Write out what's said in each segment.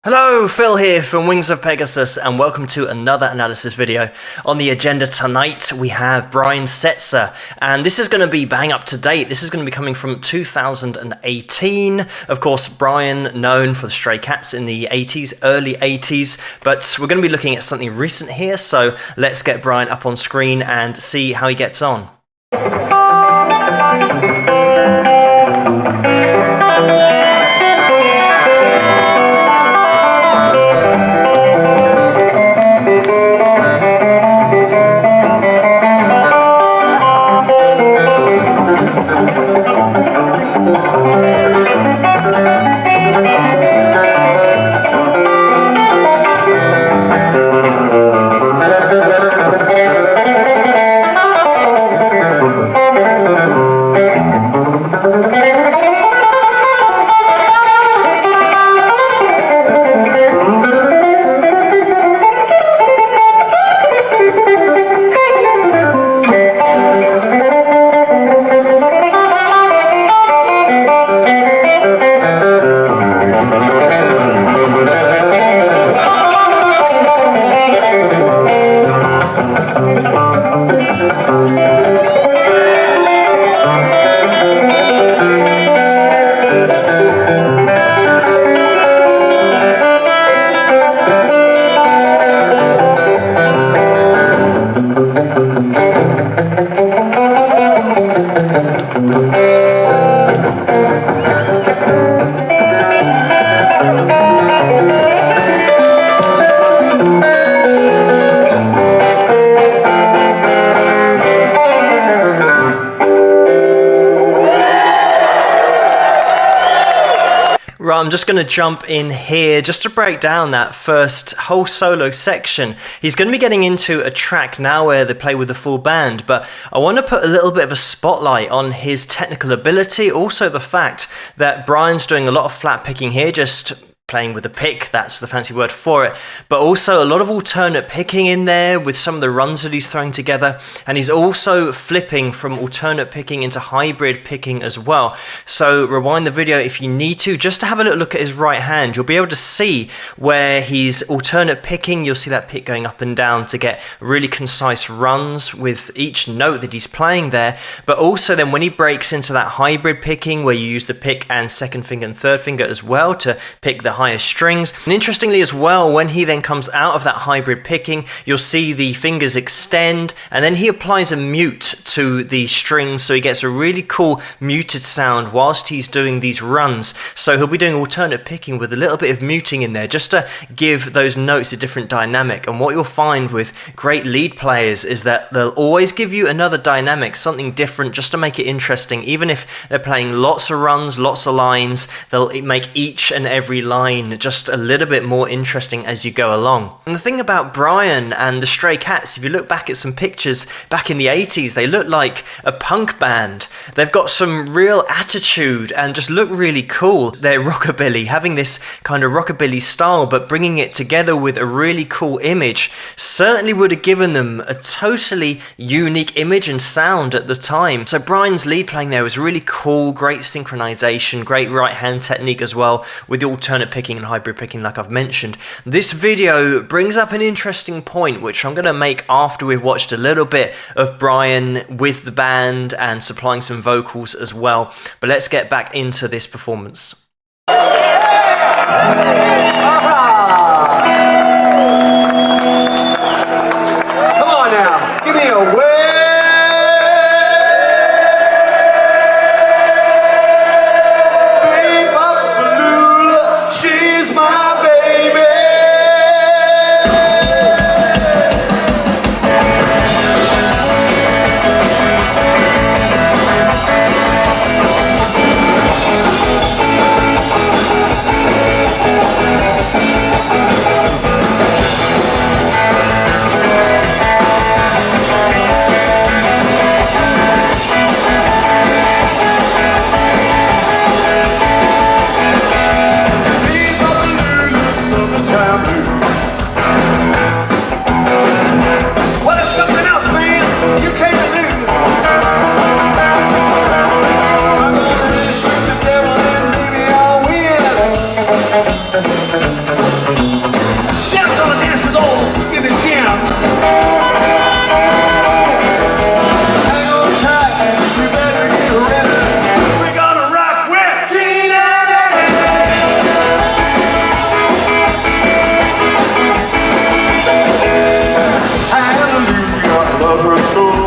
Hello, Phil here from Wings of Pegasus, and welcome to another analysis video. On the agenda tonight, we have Brian Setzer, and this is going to be bang up to date. This is going to be coming from 2018. Of course, Brian, known for the Stray Cats in the 80s, early 80s, but we're going to be looking at something recent here, so let's get Brian up on screen and see how he gets on. Right, I'm just going to jump in here just to break down that first whole solo section. He's going to be getting into a track now where they play with the full band, but I want to put a little bit of a spotlight on his technical ability, also the fact that Brian's doing a lot of flat picking here, just playing with a pick, that's the fancy word for it, but also a lot of alternate picking in there with some of the runs that he's throwing together, and he's also flipping from alternate picking into hybrid picking as well. So rewind the video if you need to, just to have a little look at his right hand. You'll be able to see where he's alternate picking, you'll see that pick going up and down to get really concise runs with each note that he's playing there, but also then when he breaks into that hybrid picking where you use the pick and second finger and third finger as well to pick the higher strings. And interestingly as well, when he then comes out of that hybrid picking, you'll see the fingers extend, and then he applies a mute to the strings, so he gets a really cool muted sound whilst he's doing these runs. So he'll be doing alternate picking with a little bit of muting in there just to give those notes a different dynamic. And what you'll find with great lead players is that they'll always give you another dynamic, something different, just to make it interesting. Even if they're playing lots of runs, lots of lines, they'll make each and every line just a little bit more interesting as you go along. And the thing about Brian and the Stray Cats, if you look back at some pictures back in the 80s, they look like a punk band. They've got some real attitude and just look really cool. They're rockabilly, having this kind of rockabilly style, but bringing it together with a really cool image certainly would have given them a totally unique image and sound at the time. So Brian's lead playing there was really cool, great synchronization, great right hand technique as well with the alternate picking and hybrid picking like I've mentioned. This video brings up an interesting point which I'm going to make after we've watched a little bit of Brian with the band and supplying some vocals as well. But let's get back into this performance. Come on now, give me a word. Now I'm gonna dance with old Skinny Jim. Hang on tight, you better get ready. We're gonna rock with Gina. Hallelujah, I love her so.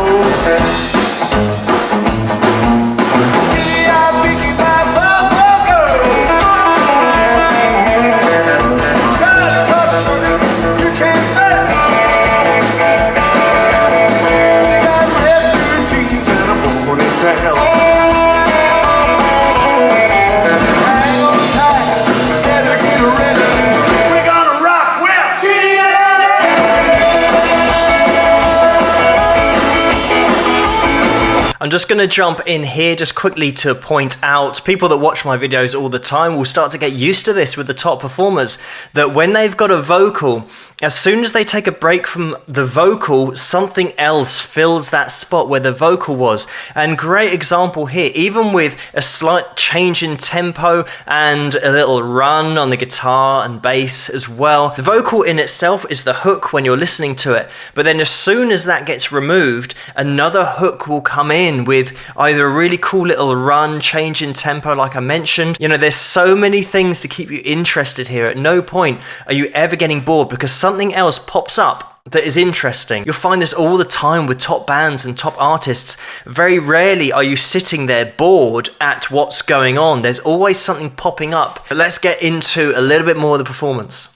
I'm just going to jump in here just quickly to point out, people that watch my videos all the time will start to get used to this with the top performers, that when they've got a vocal, as soon as they take a break from the vocal, something else fills that spot where the vocal was. And great example here, even with a slight change in tempo and a little run on the guitar and bass as well. The vocal in itself is the hook when you're listening to it, but then as soon as that gets removed, another hook will come in with either a really cool little run, change in tempo like I mentioned. You know, there's so many things to keep you interested here. At no point are you ever getting bored because something else pops up that is interesting. You'll find this all the time with top bands and top artists. Very rarely are you sitting there bored at what's going on. There's always something popping up. But let's get into a little bit more of the performance.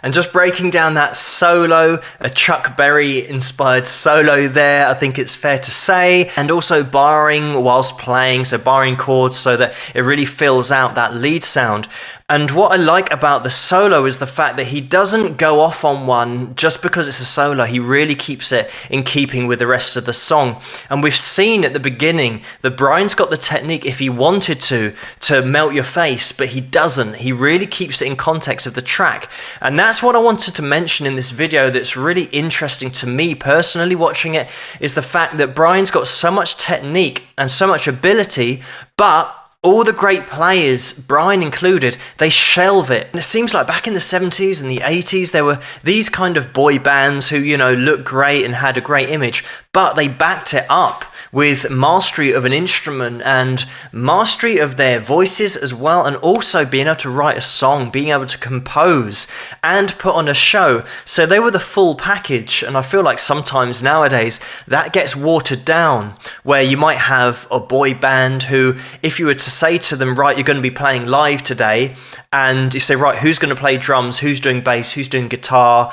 And just breaking down that solo, a Chuck Berry inspired solo there, I think it's fair to say, and also barring whilst playing, so barring chords so that it really fills out that lead sound. And what I like about the solo is the fact that he doesn't go off on one just because it's a solo. He really keeps it in keeping with the rest of the song. And we've seen at the beginning that Brian's got the technique, if he wanted to melt your face, but he doesn't. He really keeps it in context of the track. And that's what I wanted to mention in this video that's really interesting to me personally watching it, is the fact that Brian's got so much technique and so much ability, but all the great players, Brian included, they shelve it. And it seems like back in the 70s and the 80s, there were these kind of boy bands who, you know, looked great and had a great image, but they backed it up with mastery of an instrument and mastery of their voices as well, and also being able to write a song, being able to compose and put on a show. So they were the full package, and I feel like sometimes nowadays that gets watered down, where you might have a boy band who, if you were to say to them, right, you're going to be playing live today, and you say, right, who's going to play drums, who's doing bass, who's doing guitar,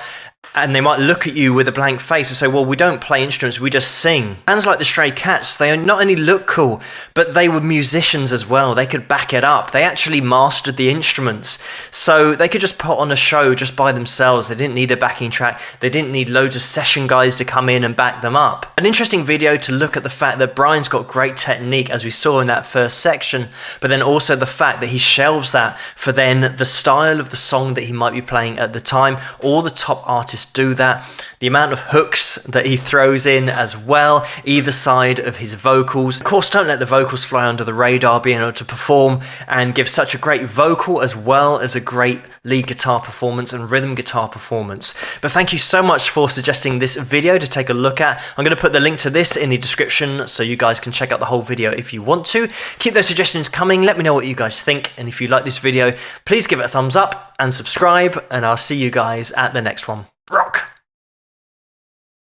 and they might look at you with a blank face and say, well, we don't play instruments, we just sing. Bands like the Stray Cats, they not only look cool, but they were musicians as well. They could back it up. They actually mastered the instruments. So they could just put on a show just by themselves. They didn't need a backing track. They didn't need loads of session guys to come in and back them up. An interesting video to look at the fact that Brian's got great technique, as we saw in that first section, but then also the fact that he shelves that for then the style of the song that he might be playing at the time. All the top artists do that. The amount of hooks that he throws in as well, either side of his vocals. Of course, don't let the vocals fly under the radar, being able to perform and give such a great vocal as well as a great lead guitar performance and rhythm guitar performance. But thank you so much for suggesting this video to take a look at. I'm going to put the link to this in the description so you guys can check out the whole video if you want to. Keep those suggestions coming. Let me know what you guys think. And if you like this video, please give it a thumbs up and subscribe. And I'll see you guys at the next one. Rock!